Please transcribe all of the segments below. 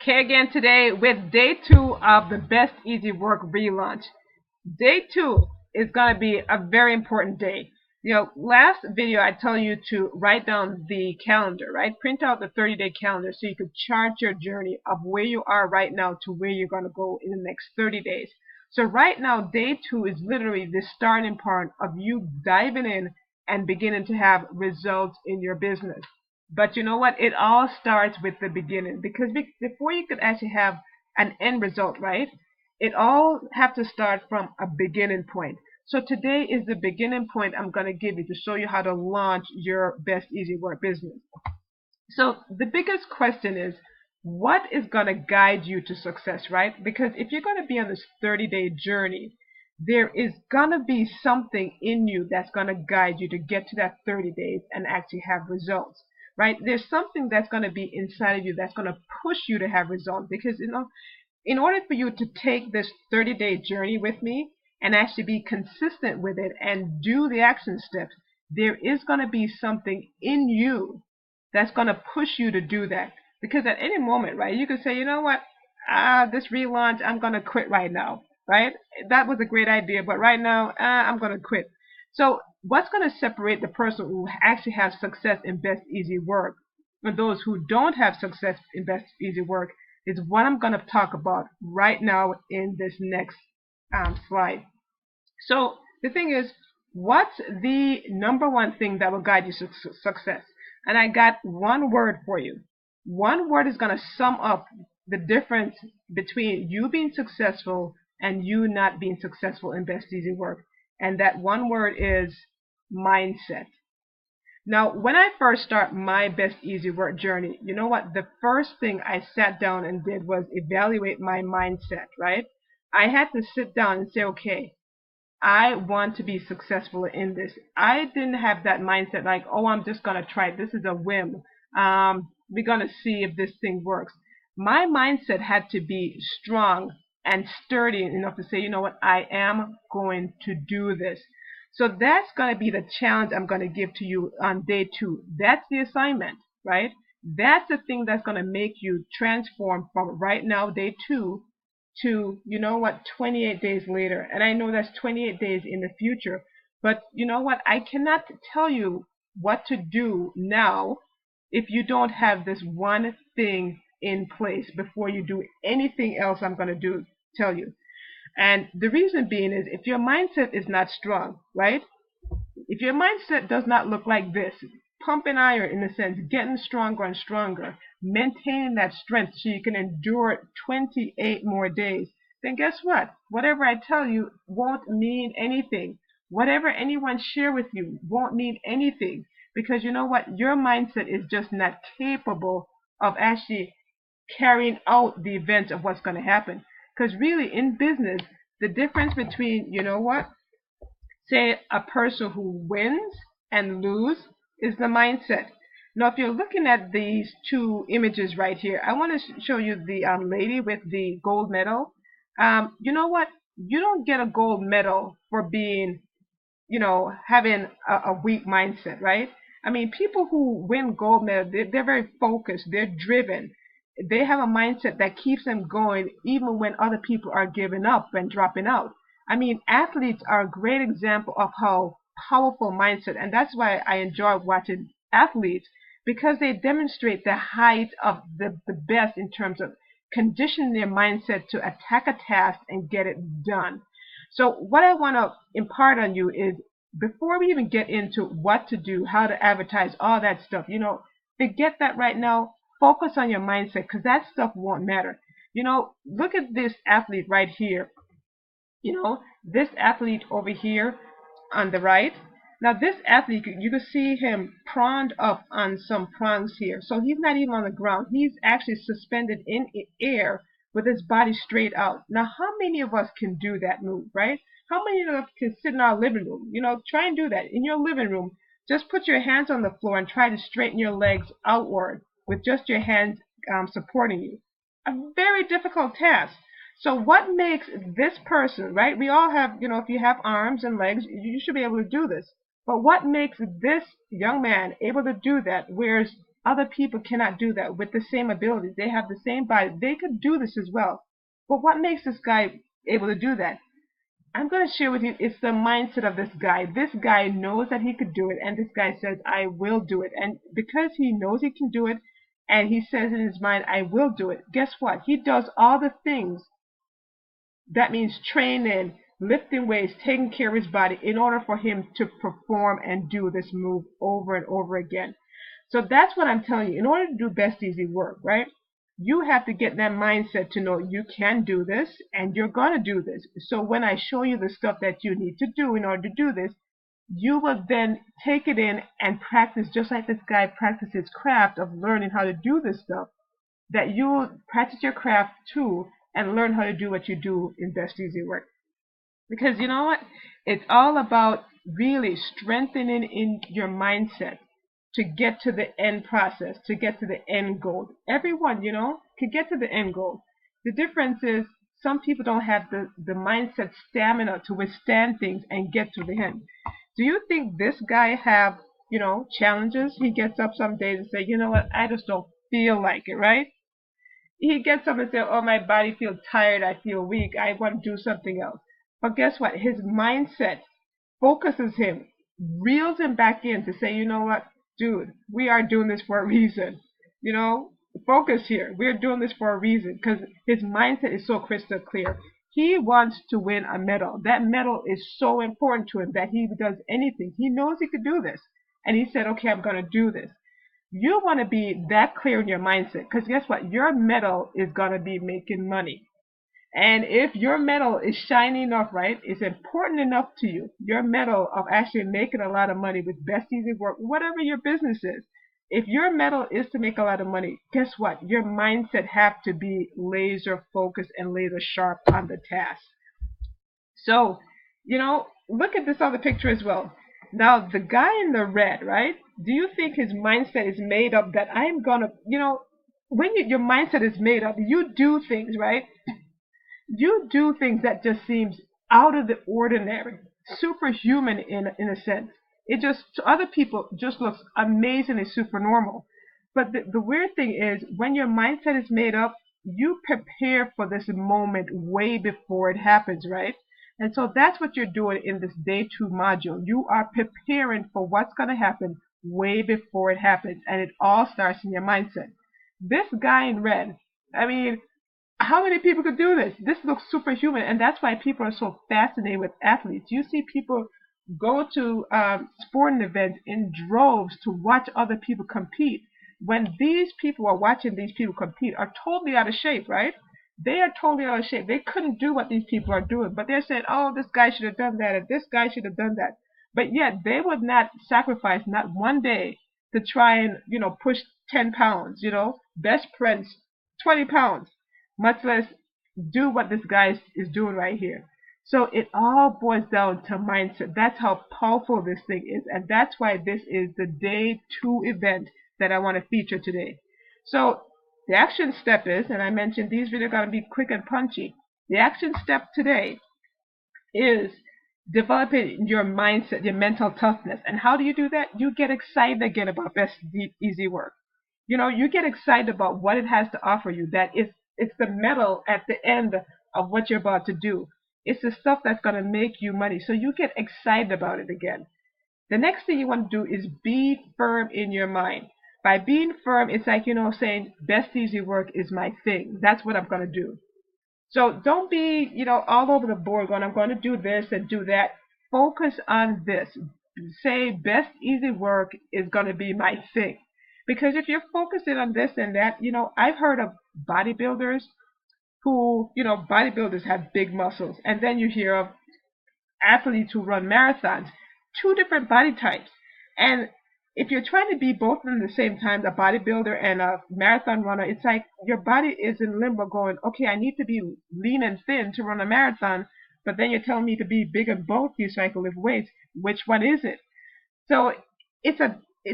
Okay, again today with day two of the Best Easy Work relaunch. Day two is going to be a very important day. Last video I told you to write down the calendar, right? Print out the 30-day calendar so you could chart your journey of where you are right now to where you're going to go in the next 30 days. So right now, day two is literally the starting part of you diving in and beginning to have results in your business. But you know what? It all starts with the beginning, because before you could actually have an end result, right? It all have to start from a beginning point. So today is the beginning point I'm going to give you to show you how to launch your Best Easy Work business. So the biggest question is, what is going to guide you to success, right? Because if you're going to be on this 30-day journey, there is going to be something in you that's going to guide you to get to that 30 days and actually have results, right? There's something that's going to be inside of you that's going to push you to have results, because in order for you to take this 30-day journey with me and actually be consistent with it and do the action steps, there is going to be something in you that's going to push you to do that. Because at any moment, right, you could say, you know what, this relaunch, I'm going to quit right now, right? That was a great idea, but right now, I'm going to quit. So what's going to separate the person who actually has success in Best Easy Work from those who don't have success in Best Easy Work is what I'm going to talk about right now in this next slide. So the thing is, what's the number one thing that will guide you to success? And I got one word for you. One word is going to sum up the difference between you being successful and you not being successful in Best Easy Work. And that one word is mindset. Now, when I first started my Best Easy Work journey, you know what? The first thing I sat down and did was evaluate my mindset, right? I had to sit down and say, okay, I want to be successful in this. I didn't have that mindset like, oh, I'm just going to try it. This is a whim. We're going to see if this thing works. My mindset had to be strong and sturdy enough to say, you know what, I am going to do this. So that's going to be the challenge I'm going to give to you on day two. That's the assignment, right? That's the thing that's going to make you transform from right now, day two, to, you know what, 28 days later. And I know that's 28 days in the future. But you know what? I cannot tell you what to do now if you don't have this one thing in place before you do anything else I'm going to tell you. And the reason being is, if your mindset is not strong, right? If your mindset does not look like this, pumping iron in a sense, getting stronger and stronger, maintaining that strength so you can endure 28 more days, then guess what? Whatever I tell you won't mean anything. Whatever anyone share with you won't mean anything, because you know what? Your mindset is just not capable of actually carrying out the events of what's going to happen. Because really, in business, the difference between, you know what, say a person who wins and lose is the mindset. Now, if you're looking at these two images right here, I want to show you the lady with the gold medal. You know what? You don't get a gold medal for being, having a weak mindset, right? I mean, people who win gold medal, they're very focused, they're driven. They have a mindset that keeps them going even when other people are giving up and dropping out. I mean, athletes are a great example of how powerful mindset, and that's why I enjoy watching athletes, because they demonstrate the height of the best in terms of conditioning their mindset to attack a task and get it done. So what I want to impart on you is, before we even get into what to do, how to advertise, all that stuff, forget that right now. Focus on your mindset, because that stuff won't matter. Look at this athlete right here. This athlete over here on the right. Now this athlete, you can see him proned up on some prongs here. So he's not even on the ground. He's actually suspended in air with his body straight out. Now how many of us can do that move, right? How many of us can sit in our living room? Try and do that. In your living room, just put your hands on the floor and try to straighten your legs outward with just your hands supporting you. A very difficult task. So what makes this person, right? We all have, if you have arms and legs, you should be able to do this. But what makes this young man able to do that, whereas other people cannot do that with the same abilities. They have the same body. They could do this as well. But what makes this guy able to do that? I'm going to share with you, it's the mindset of this guy. This guy knows that he could do it, and this guy says, I will do it. And because he knows he can do it, and he says in his mind, I will do it, guess what? He does all the things. That means training, lifting weights, taking care of his body in order for him to perform and do this move over and over again. So that's what I'm telling you. In order to do best easy work, right? You have to get that mindset to know you can do this and you're going to do this. So when I show you the stuff that you need to do in order to do this, you will then take it in and practice just like this guy practiced his craft of learning how to do this stuff. That you will practice your craft too and learn how to do what you do in best easy work. Because you know what? It's all about really strengthening in your mindset to get to the end process, to get to the end goal. Everyone, can get to the end goal. The difference is some people don't have the mindset stamina to withstand things and get to the end. Do you think this guy have, challenges? He gets up some days and say, you know what, I just don't feel like it, right? He gets up and says, oh, my body feels tired, I feel weak, I want to do something else. But guess what? His mindset focuses him, reels him back in to say, you know what, dude, we are doing this for a reason. Focus here. We're doing this for a reason because his mindset is so crystal clear. He wants to win a medal. That medal is so important to him that he does anything. He knows he could do this. And he said, okay, I'm going to do this. You want to be that clear in your mindset because guess what? Your medal is going to be making money. And if your medal is shiny enough, right, it's important enough to you, your medal of actually making a lot of money with best easy work, whatever your business is, if your medal is to make a lot of money, guess what? Your mindset have to be laser focused and laser sharp on the task. So, look at this other picture as well. Now, the guy in the red, right? Do you think his mindset is made up that I'm gonna, when your mindset is made up, you do things, right? You do things that just seems out of the ordinary, superhuman in a sense. It just to other people just looks amazingly super normal. But the weird thing is when your mindset is made up, you prepare for this moment way before it happens, right? And so that's what you're doing in this day 2 module. You are preparing for what's going to happen way before it happens. And it all starts in your mindset. This guy in red, I mean, how many people could do this? This looks superhuman, and that's why people are so fascinated with athletes. You see people go to sporting events in droves to watch other people compete. When these people are watching these people compete are totally out of shape, right? They are totally out of shape. They couldn't do what these people are doing, but they're saying, oh, this guy should have done that, and this guy should have done that. But yet they would not sacrifice not one day to try and, push 10 pounds, best friends, 20 pounds. Much less do what this guy is doing right here. So it all boils down to mindset. That's how powerful this thing is. And that's why this is the day 2 event that I want to feature today. So the action step is, and I mentioned these videos are going to be quick and punchy. The action step today is developing your mindset, your mental toughness. And how do you do that? You get excited again about best easy work. You get excited about what it has to offer you. It's the medal at the end of what you're about to do. It's the stuff that's going to make you money. So you get excited about it again. The next thing you want to do is be firm in your mind. By being firm, it's like, saying best easy work is my thing. That's what I'm going to do. So don't be, all over the board going, I'm going to do this and do that. Focus on this. Say best easy work is going to be my thing. Because if you're focusing on this and that, I've heard of bodybuilders who, bodybuilders have big muscles. And then you hear of athletes who run marathons, 2 different body types. And if you're trying to be both at the same time, a bodybuilder and a marathon runner, it's like your body is in limbo going, okay, I need to be lean and thin to run a marathon, but then you're telling me to be big and bulky so I can lift weights. Which one is it? So it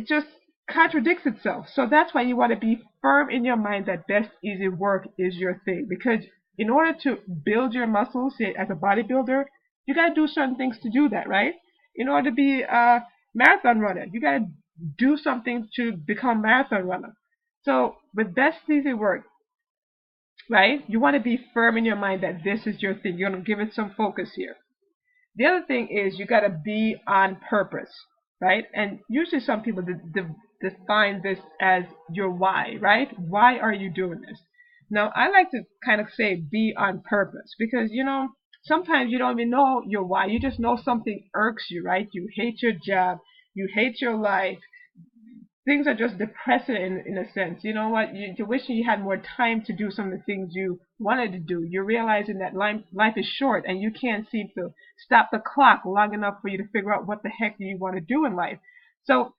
just contradicts itself. So that's why you want to be firm in your mind that best easy work is your thing. Because in order to build your muscles, say, as a bodybuilder, you got to do certain things to do that, right? In order to be a marathon runner, you got to do something to become a marathon runner. So with best easy work, right? You want to be firm in your mind that this is your thing. You're going to give it some focus here. The other thing is you got to be on purpose, right? And usually some people define this as your why, right? Why are you doing this? Now, I like to kind of say be on purpose because, sometimes you don't even know your why. You just know something irks you, right? You hate your job. You hate your life. Things are just depressing in a sense. You know what? You're wishing you had more time to do some of the things you wanted to do. You're realizing that life is short and you can't seem to stop the clock long enough for you to figure out what the heck you want to do in life. So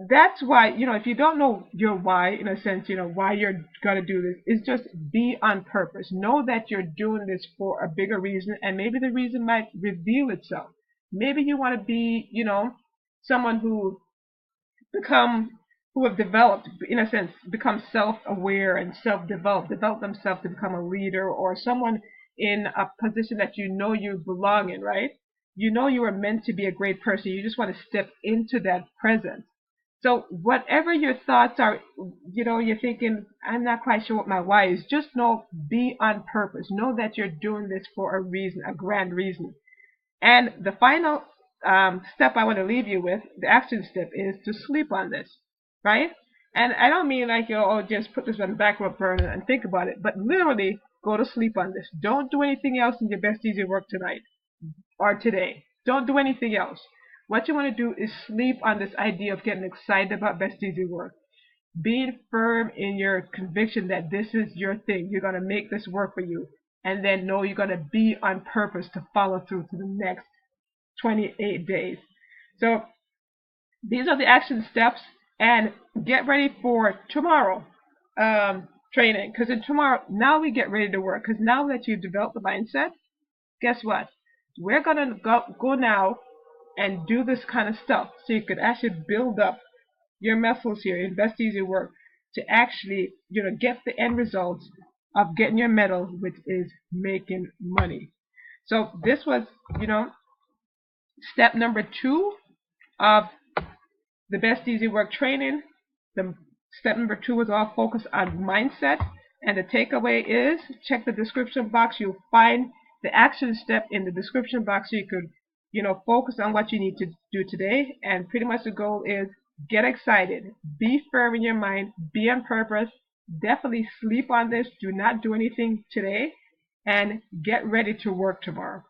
that's why, if you don't know your why, in a sense, why you're going to do this, is just be on purpose. Know that you're doing this for a bigger reason, and maybe the reason might reveal itself. Maybe you want to be, someone become who have developed, in a sense, become self-aware and self-developed, develop themselves to become a leader or someone in a position that you know you belong in, right? You know you are meant to be a great person. You just want to step into that presence. So whatever your thoughts are, you're thinking, I'm not quite sure what my why is. Just know, be on purpose. Know that you're doing this for a reason, a grand reason. And the final step I want to leave you with, the action step, is to sleep on this, right? And I don't mean like, just put this on the back burner and think about it, but literally go to sleep on this. Don't do anything else in your best easy work tonight or today. Don't do anything else. What you want to do is sleep on this idea of getting excited about best easy work. Being firm in your conviction that this is your thing. You're going to make this work for you. And then know you're going to be on purpose to follow through to the next 28 days. So these are the action steps, and get ready for tomorrow training, because in tomorrow, now we get ready to work, because now that you've developed the mindset, guess what? We're going to go now and do this kind of stuff so you could actually build up your muscles here, invest easy work to actually, get the end results of getting your medal, which is making money. So this was, step number 2 of the best easy work training. The step number 2 was all focused on mindset, and the takeaway is check the description box. You'll find the action step in the description box so you could focus on what you need to do today. And pretty much the goal is get excited, be firm in your mind, be on purpose, definitely sleep on this, do not do anything today, and get ready to work tomorrow.